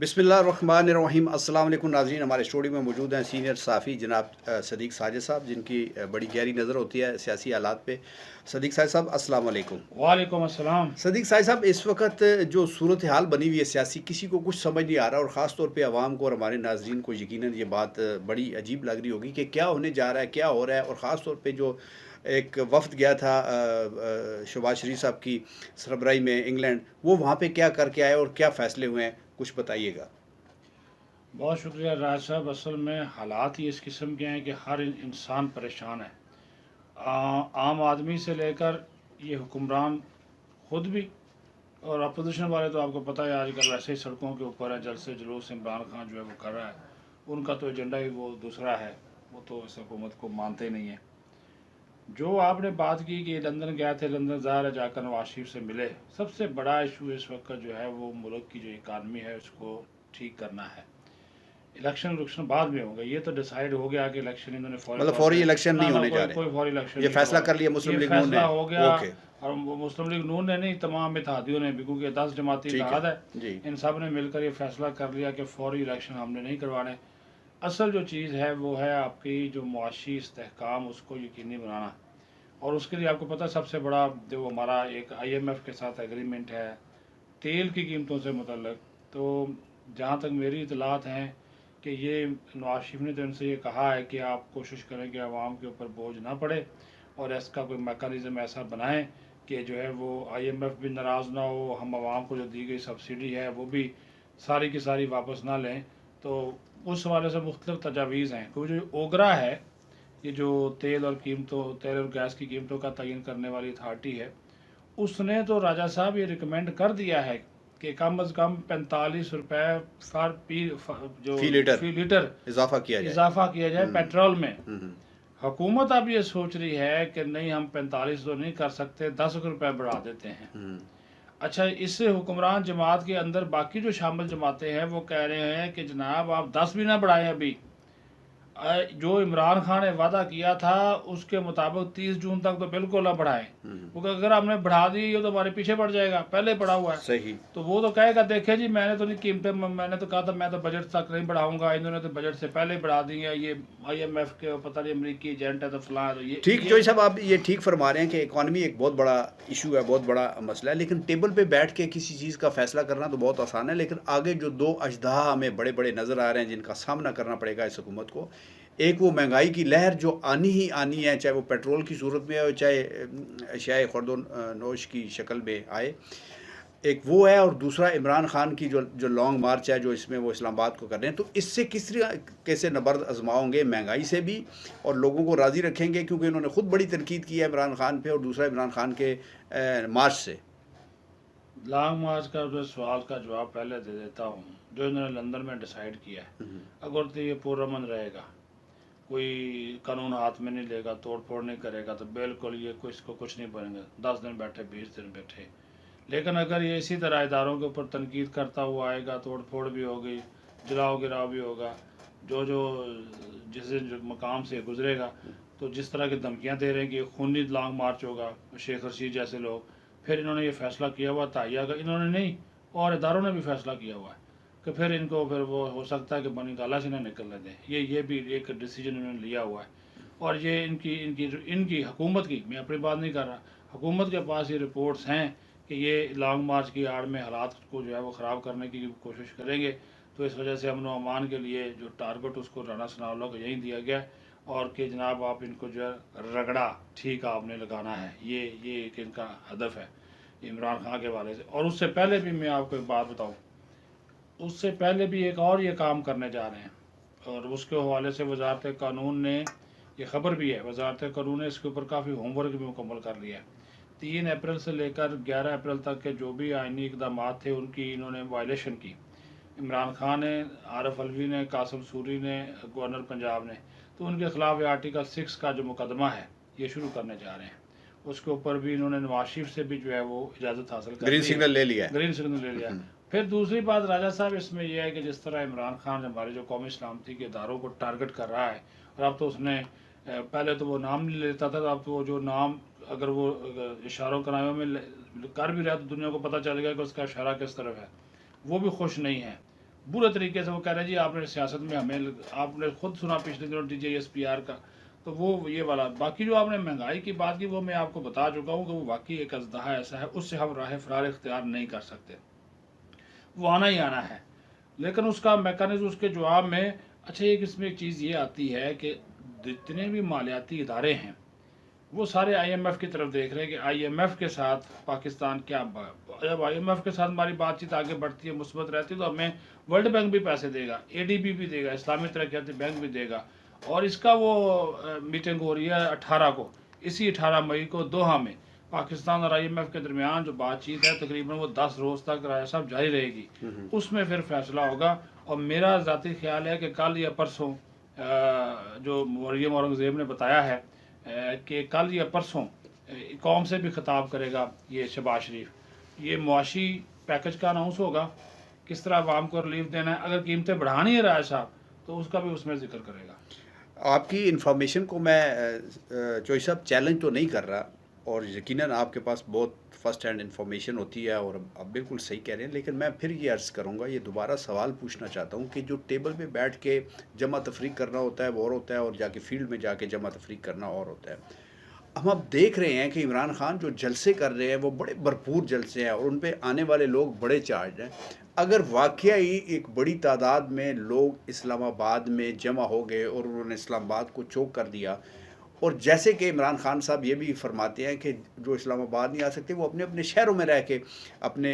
बिस्मिल्लाहिर्रहमानिर्रहीम। अस्सलाम वालेकुम नाज़रीन, हमारे स्टूडियो में मौजूद हैं सीनियर सहाफ़ी जनाब सदीक़ साजिद साहब, जिनकी बड़ी गहरी नज़र होती है सियासी हालात पे। सदीक़ साजिद साहब, अस्सलाम वालेकुम। वालेकुम अस्सलाम। सदीक़ साजिद साहब, इस वक्त जो सूरत हाल बनी हुई है सियासी, किसी को कुछ समझ नहीं आ रहा, और ख़ास तौर पे अवाम को और हमारे नाज़रीन को यकीनन ये बात बड़ी अजीब लग रही होगी कि क्या होने जा रहा है, क्या हो रहा है। और ख़ास तौर पे जो एक वफ़द गया था शहबाज शरीफ साहब की सरबराही में इंग्लैंड, वो वहाँ पे क्या करके आए और क्या फ़ैसले हुए हैं, कुछ बताइएगा। बहुत शुक्रिया राज साहब। असल में हालात ही इस किस्म के हैं कि हर इंसान परेशान है। आम आदमी से लेकर ये हुक्मरान खुद भी, और अपोजिशन वाले तो आपको पता है आजकल वैसे ही सड़कों के ऊपर है, जलसे जुलूस इमरान खान जो है वो कर रहा है। उनका तो एजेंडा ही वो दूसरा है, वो तो इस हुकूमत को मानते ही नहीं है। जो आपने बात की कि लंदन गए थे, लंदन ज़ाहिर है जाकर नवाज शरीफ से मिले। सबसे बड़ा इशू इस वक्त का जो है वो मुल्क की जो इकानमी है उसको ठीक करना है। इलेक्शन बाद में होगा, ये तो डिसाइड हो गया कि इलेक्शन इन्होंने फौरी मतलब तौर फौरी पे इलेक्शन ना नहीं ना होने जा कोई रहे, कोई फौरी इलेक्शन ये नहीं फैसला करवाना। कर लिया ये मुस्लिम लीग नून ने। फैसला हो गया। ओके। और मुस्लिम लीग नून ने नहीं, तमाम इत्तेहादियों ने भी, क्योंकि 10 जमाती ठीक इत्तेहाद है। जी। इन सब ने मिलकर ये फैसला कर लिया कि फौरी इलेक्शन हमने नहीं करवाने। असल जो चीज़ है वो है आपकी जो मुआशी इस्तेहकाम, उसको यकीनी बनाना। और उसके लिए आपको पता है सबसे बड़ा जो हमारा एक IMF के साथ एग्रीमेंट है तेल की कीमतों से मुतल्लक। तो जहाँ तक मेरी इतलात हैं कि ये नवाज शरीफ ने तो इनसे ये कहा है कि आप कोशिश करें कि आवाम के ऊपर बोझ ना पड़े, और इसका कोई मेकानिज़म ऐसा बनाएं कि जो है वो IMF भी नाराज़ ना हो, हम आवाम को जो दी गई सब्सिडी है वो भी सारी की सारी वापस ना लें। तो उस हवाले से मुख्तलिफ तजावीज़ हैं, क्योंकि जो ओगरा है, ये जो तेल और गैस की कीमतों का तयन करने वाली अथॉरिटी है, उसने तो राजा साहब ये रिकमेंड कर दिया है कि कम अज़ कम 45 रुपए जो फी लीटर फी लीटर इजाफा किया जाए। इजाफा किया जाए हम्म। पेट्रोल में। हम्म। हुकूमत अब ये सोच रही है कि नहीं, हम 45 तो नहीं कर सकते, 10 रुपए बढ़ा देते हैं। हम्म। अच्छा, इससे हुक्मरान जमात के अंदर बाकी जो शामिल जमातें हैं वो कह रहे हैं कि जनाब आप 10 भी ना बढ़ाएं अभी। जो इमरान खान ने वादा किया था उसके मुताबिक 30 जून तक तो बिल्कुल ना बढ़ाएं, हम्म। क्योंकि अगर हमने बढ़ा दी ये तो हमारे पीछे पड़ जाएगा, पहले बढ़ा हुआ है। सही। तो वो तो कहेगा देखे जी मैंने तो नहीं कीमतें, मैंने तो कहा था मैं तो बजट तक नहीं बढ़ाऊंगा, इन्होंने तो बजट से पहले बढ़ा दी है, ये IMF के पता नहीं अमरीकी एजेंट है तो फलां है, तो ठीक ये जोई साहब, आप ये ठीक फरमा रहे हैं कि इकॉनमी एक बहुत बड़ा इशू है, बहुत बड़ा मसला है, लेकिन टेबल पे बैठ के किसी चीज़ का फैसला करना तो बहुत आसान है, लेकिन आगे जो दो अजदहा हमें बड़े बड़े नज़र आ रहे हैं जिनका सामना करना पड़ेगा इस हुकूमत को, एक वो महंगाई की लहर जो आनी ही आनी है, चाहे वो पेट्रोल की सूरत में हो, चाहे अशियाए खुर्द नोश की शक्ल में आए, एक वो है, और दूसरा इमरान खान की जो जो लॉन्ग मार्च है जो इसमें वो इस्लामाबाद को कर रहे हैं। तो इससे किस तरीके से नबर्द आजमाओगे, महंगाई से भी, और लोगों को राज़ी रखेंगे, क्योंकि इन्होंने खुद बड़ी तनकीद की है इमरान खान पे, और दूसरा इमरान खान के मार्च से। लॉन्ग मार्च का जो सवाल का जवाब पहले दे देता हूँ। जो इन्होंने लंदन में डिसाइड किया है, अगर तो ये पुरअमन रहेगा, कोई कानून हाथ में नहीं लेगा, तोड़ फोड़ नहीं करेगा, तो बिल्कुल ये कोई इसको कुछ नहीं बनेंगे। 10 दिन बैठे, 20 दिन बैठे। लेकिन अगर ये इसी तरह इदारों के ऊपर तनकीद करता हुआ आएगा, तोड़ फोड़ भी होगी, जलाओ गिराव भी होगा, जो जो जिस मकाम से गुजरेगा, तो जिस तरह की धमकियाँ दे रहे हैं कि खूनी लॉन्ग मार्च होगा, शेख रशीद जैसे लोग, फिर इन्होंने ये फैसला किया हुआ था, या अगर इन्होंने नहीं और इदारों ने भी फैसला किया हुआ है कि फिर इनको फिर वो हो सकता है कि बनी गाला से ना निकलने दें, ये भी एक डिसीजन इन्होंने लिया हुआ है। और ये इनकी इनकी इनकी हुकूमत की, मैं अपनी बात नहीं कर रहा, हुकूमत के पास ये रिपोर्ट्स हैं कि ये लॉन्ग मार्च की आड़ में हालात को जो है वो ख़राब करने की कोशिश करेंगे। तो इस वजह से अमन व अमान के लिए जो टारगेट उसको राना सनाउल्लाह को यही दिया गया है, और कि जनाब आप इनको जो है रगड़ा ठीक आपने लगाना है, ये एक इनका हदफ है इमरान खान के हवाले से। और उससे पहले भी मैं आपको एक बात बताऊँ, उससे पहले भी एक और ये काम करने जा रहे हैं, और उसके हवाले से वजारत कानून ने, ये ख़बर भी है, वजारत कानून ने इसके ऊपर काफ़ी होमवर्क भी मुकम्मल कर लिया है। 3 अप्रैल से लेकर 11 अप्रैल तक के जो भी आइनी इकदाम थे उनकी इन्होंने वायलेशन की। इमरान खान ने, आरफ अलवी ने, कासिम सूरी ने, गवर्नर पंजाब ने, तो उनके खिलाफ आर्टिकल 6 का जो मुकदमा है ये शुरू करने जा रहे हैं। उसके ऊपर भी इन्होंने नवाज शरीफ से भी जो है वो इजाज़त हासिल कर ग्रीन ली है, सिग्नल ले लिया है। ग्रीन सिग्नल ले लिया। फिर दूसरी बात राजा साहब इसमें यह है कि जिस तरह इमरान खान हमारे जो कौमी सलामती के इदारों को टारगेट कर रहा है, और अब तो उसने पहले तो वो नाम नहीं लेता था, तो अब तो वो जो नाम अगर वो इशारों करायों में कर भी रहा है तो दुनिया को पता चल गया कि उसका इशारा किस तरफ है। वो भी खुश नहीं है। बुरे तरीके से वो कह रहे हैं जी आपने सियासत में हमें, आपने खुद सुना पिछले दिनों DJSPR का, तो वो ये वाला। बाकी जो आपने महंगाई की बात की वो मैं आपको बता चुका हूँ कि वो वाकई एक अजदहा ऐसा है, उससे हम राह फरार इख्तियार नहीं कर सकते, वो आना ही आना है। लेकिन उसका मैकेनिज्म, उसके जवाब में अच्छा एक इसमें एक चीज़ ये आती है कि जितने भी मालियाती इदारे हैं वो सारे IMF की तरफ देख रहे हैं कि IMF के साथ पाकिस्तान क्या, जब IMF के साथ हमारी बातचीत आगे बढ़ती है, मुस्बत रहती है, तो हमें वर्ल्ड बैंक भी पैसे देगा, ADB भी देगा, इस्लामी तरक्याती बैंक भी देगा। और इसका वो मीटिंग हो रही है 18 को, इसी 18 मई को दोहा में पाकिस्तान और IMF के दरमियान जो बातचीत है तकरीबन वो 10 रोज़ तक राय साहब जारी रहेगी, उसमें फिर फैसला होगा। और मेरा ज़ाती ख्याल है कि कल या परसों जो मरियम औरंगज़ेब ने बताया है कि कल या परसों कौम से भी खिताब करेगा ये शहबाज शरीफ, ये मुआशी पैकेज का अनाउंस होगा, किस तरह आवाम को रिलीफ देना है, अगर कीमतें बढ़ानी है राय साहब तो उसका भी उसमें जिक्र करेगा। आपकी इन्फॉर्मेशन को मैं चोई साहब चैलेंज तो नहीं कर रहा, और यकीनन आपके पास बहुत फर्स्ट हैंड इन्फॉर्मेशन होती है और आप बिल्कुल सही कह रहे हैं, लेकिन मैं फिर ये अर्ज़ करूँगा, ये दोबारा सवाल पूछना चाहता हूँ कि जो टेबल पे बैठ के जमा तफरीक करना होता है वो और होता है, और जाके फील्ड में जाके जमा तफरीक करना और होता है। हम अब देख रहे हैं कि इमरान खान जो जलसे कर रहे हैं वो बड़े भरपूर जलसे हैं और उन पे आने वाले लोग बड़े चार्ज हैं। अगर वाकई एक बड़ी तादाद में लोग इस्लामाबाद में जमा हो गए और उन्होंने इस्लामाबाद को चोक कर दिया, और जैसे कि इमरान खान साहब ये भी फरमाते हैं कि जो इस्लामाबाद नहीं आ सकते वो अपने अपने शहरों में रह के अपने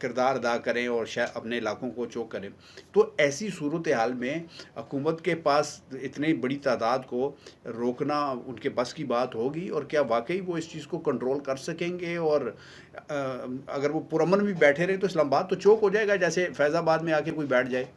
किरदार अदा करें और अपने इलाकों को चोक करें, तो ऐसी सूरत हाल में हुकूमत के पास इतनी बड़ी तादाद को रोकना उनके बस की बात होगी, और क्या वाकई वो इस चीज़ को कंट्रोल कर सकेंगे? और अगर वो पुरअमन भी बैठे रहे तो इस्लामाबाद तो चोक हो जाएगा जैसे फैज़ाबाद में आके कोई बैठ जाए।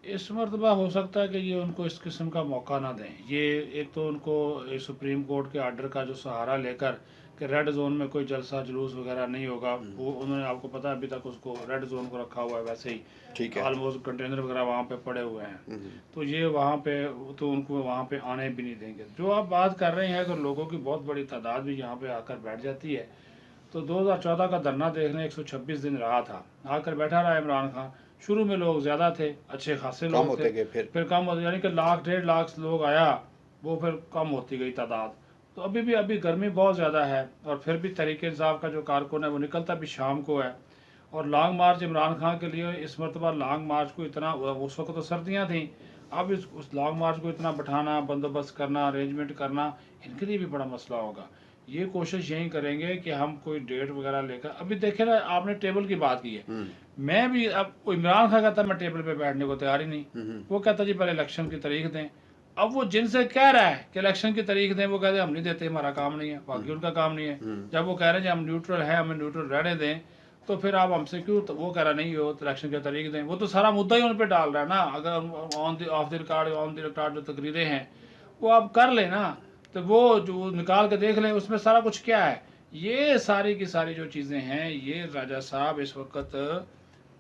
इस मरतबा हो सकता है कि ये उनको इस किस्म का मौका ना दें। ये एक तो उनको सुप्रीम कोर्ट के आर्डर का जो सहारा लेकर कि रेड जोन में कोई जलसा जुलूस वगैरह नहीं होगा, वो उन्होंने, आपको पता है अभी तक उसको रेड जोन को रखा हुआ है, वैसे ही ठीक है, ऑलमोस्ट कंटेनर वगैरह वहाँ पे पड़े हुए हैं, तो ये वहाँ पे तो उनको वहाँ पे आने भी नहीं देंगे। जो आप बात कर रहे हैं अगर लोगों की बहुत बड़ी तादाद भी यहाँ पे आकर बैठ जाती है, तो 2014 का धरना देखने 126 दिन रहा था, आकर बैठा रहा इमरान खान। शुरू में लोग ज़्यादा थे, अच्छे खासे लोग थे, फिर कम होते, यानी कि 1 डेढ़ लाख लोग आया, वो फिर कम होती गई तादाद। तो अभी गर्मी बहुत ज़्यादा है, और फिर भी तहरीक इंसाफ का जो कारकुन है वो निकलता भी शाम को है। और लॉन्ग मार्च इमरान खान के लिए इस मरतबा लॉन्ग मार्च को इतना, उस वक्त तो सर्दियाँ थी, अब उस लॉन्ग मार्च को इतना बैठाना, बंदोबस्त करना, अरेंजमेंट करना, इनके लिए भी बड़ा मसला होगा। ये कोशिश यही करेंगे कि हम कोई डेट वगैरह लेकर, अभी देखे ना आपने टेबल की बात की है, मैं भी, अब इमरान खान कहता मैं टेबल पे बैठने को तैयार ही नहीं, वो कहता जी पहले इलेक्शन की तारीख दें। अब वो जिनसे कह रहा है कि इलेक्शन की तारीख दें, वो कहते हैं हम नहीं देते, हमारा काम नहीं है, बाकी उनका काम नहीं है। जब वो कह रहे हैं हम न्यूट्रल है, हमें न्यूट्रल रहने दें, तो फिर आप हमसे क्यों, तो वो कह रहा नहीं हो तो इलेक्शन की तारीख दें। वो तो सारा मुद्दा ही उन पर डाल रहा है ना। अगर ऑफ द रिकॉर्ड जो तकरीरें हैं वो आप कर लें ना, तो वो जो निकाल के देख लें उसमें सारा कुछ क्या है। ये सारी की सारी जो चीज़ें हैं, ये राजा साहब इस वक्त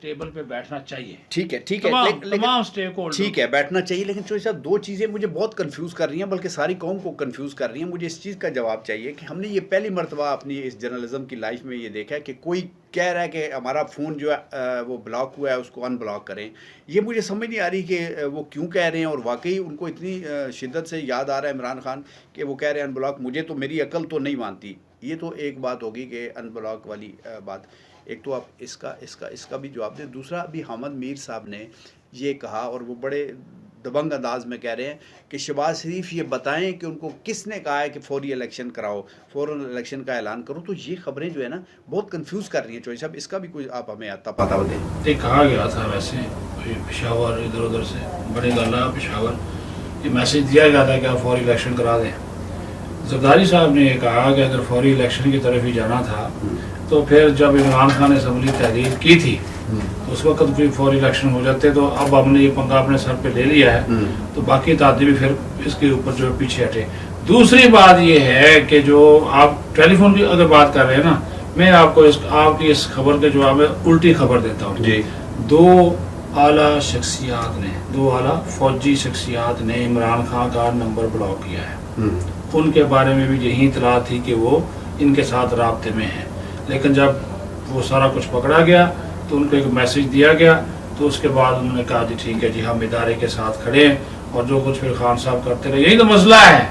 टेबल पे बैठना चाहिए। ठीक है, तमाम स्टेक होल्डर, ठीक है, बैठना चाहिए, लेकिन चोई साहब दो चीज़ें मुझे बहुत कंफ्यूज कर रही हैं, बल्कि सारी कौम को कंफ्यूज कर रही हैं। मुझे इस चीज़ का जवाब चाहिए कि हमने ये पहली मरतबा अपनी इस जर्नलिज्म की लाइफ में ये देखा है कि कोई कह रहा है कि हमारा फ़ोन जो है वो ब्लॉक हुआ है, उसको अनब्लॉक करें। ये मुझे समझ नहीं आ रही कि वो क्यों कह रहे हैं, और वाकई उनको इतनी शिद्दत से याद आ रहा है इमरान खान कि वो कह रहे हैं अनब्लॉक। मुझे तो, मेरी अकल तो नहीं मानती। ये तो एक बात होगी कि अनब्लॉक वाली बात। एक तो आप इसका भी जवाब दें। दूसरा, अभी हामिद मीर साहब ने ये कहा, और वो बड़े दबंग अंदाज में कह रहे हैं कि शहबाज शरीफ ये बताएं कि उनको किसने कहा है कि फौरी इलेक्शन कराओ, फ़ौरन इलेक्शन का ऐलान करो। तो ये खबरें जो है ना बहुत कंफ्यूज कर रही हैं चौधरी साहब, इसका भी कुछ आप हमें आता पता दें। कहा गया था वैसे पेशावर इधर उधर से बड़ी गला पेशावर, ये मैसेज दिया गया था कि आप फौरी इलेक्शन करा दें। जरदारी साहब ने कहा कि अगर फौरी इलेक्शन की तरफ ही जाना था तो फिर जब इमरान खान ने असम्बली तहरीर की थी तो उस वक्त भी फौरी इलेक्शन हो जाते। तो अब हमने ये पंगा अपने सर पे ले लिया है, तो बाकी दादी भी फिर इसके ऊपर जो पीछे हटे। दूसरी बात ये है कि जो आप टेलीफोन की अगर बात कर रहे हैं ना, मैं आपको आपकी इस खबर के जवाब में उल्टी खबर देता हूँ। दो आला शख्सियात ने, दो आला फौजी शख्सियात ने इमरान खान का नंबर ब्लॉक किया है। उनके बारे में भी यही इतला थी कि वो इनके साथ राब्ते में हैं, लेकिन जब वो सारा कुछ पकड़ा गया तो उनको एक मैसेज दिया गया तो उसके बाद उन्होंने कहा जी ठीक है जी, हम इदारे के साथ खड़े हैं और जो कुछ फिर खान साहब करते रहे। यही तो मसला है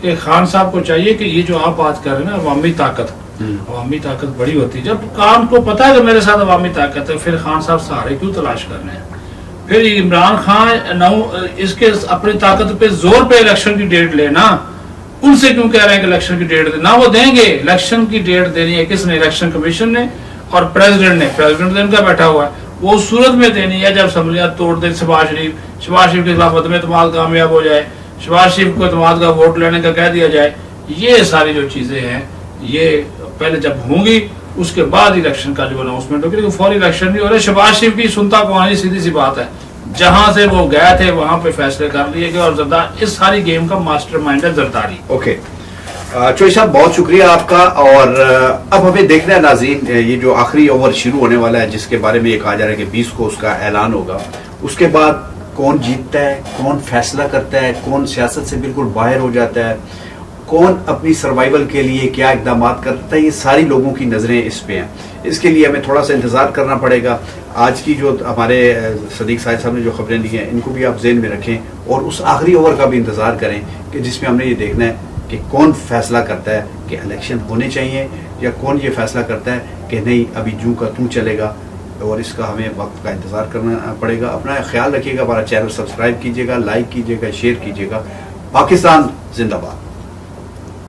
कि खान साहब को चाहिए कि ये जो आप बात कर रहे हैं ना अवामी ताकत, अवामी ताकत बड़ी होती है। जब खान को पता है कि मेरे साथ अवामी ताकत है, फिर खान साहब सहारे क्यों तलाश कर रहे हैं? फिर इमरान खान इसके अपनी ताकत पे जोर पे इलेक्शन की डेट लेना, उनसे क्यों कह रहे हैं कि इलेक्शन की डेट देना? वो देंगे। इलेक्शन की डेट देनी है किसने? इलेक्शन कमीशन ने और प्रेसिडेंट ने। प्रेसिडेंट तो इनका बैठा हुआ है, वो उस सूरत में देनी है जब असम्बलियां तोड़ दे शहबाज शरीफ के खिलाफ अदम एतमाद कामयाब हो जाए, शहबाज शरीफ को एतमाद का वोट लेने का कह दिया जाए। ये सारी जो चीजें हैं ये पहले जब होंगी उसके बाद इलेक्शन का जो अनाउंसमेंट होगी, लेकिन फौरी इलेक्शन नहीं हो रहा। शहबाज शरीफ की सुनता कौन है? सीधी सी बात है, जहां से वो गए थे वहां पे फैसले कर लिए गए और जरदारी इस सारी गेम का मास्टरमाइंड है जरदारी। ओके चोई साहब, बहुत शुक्रिया आपका। और अब हमें देखना है नाज़रीन, ये जो आखिरी ओवर शुरू होने वाला है जिसके बारे में ये कहा जा रहा है कि 20 को उसका ऐलान होगा, उसके बाद कौन जीतता है, कौन फैसला करता है, कौन सियासत से बिल्कुल बाहर हो जाता है, कौन अपनी सर्वाइवल के लिए क्या इकदाम करता है, ये सारी लोगों की नज़रें इस पे हैं। इसके लिए हमें थोड़ा सा इंतज़ार करना पड़ेगा। आज की जो हमारे सदीक साहब ने जो खबरें ली हैं इनको भी आप ज़हन में रखें और उस आखिरी ओवर का भी इंतज़ार करें कि जिसमें हमने ये देखना है कि कौन फैसला करता है कि इलेक्शन होने चाहिए या कौन ये फैसला करता है कि नहीं अभी जूं का तू चलेगा। और इसका हमें वक्त का इंतज़ार करना पड़ेगा। अपना ख्याल रखिएगा, हमारा चैनल सब्सक्राइब कीजिएगा, लाइक कीजिएगा, शेयर कीजिएगा। पाकिस्तान जिंदाबाद।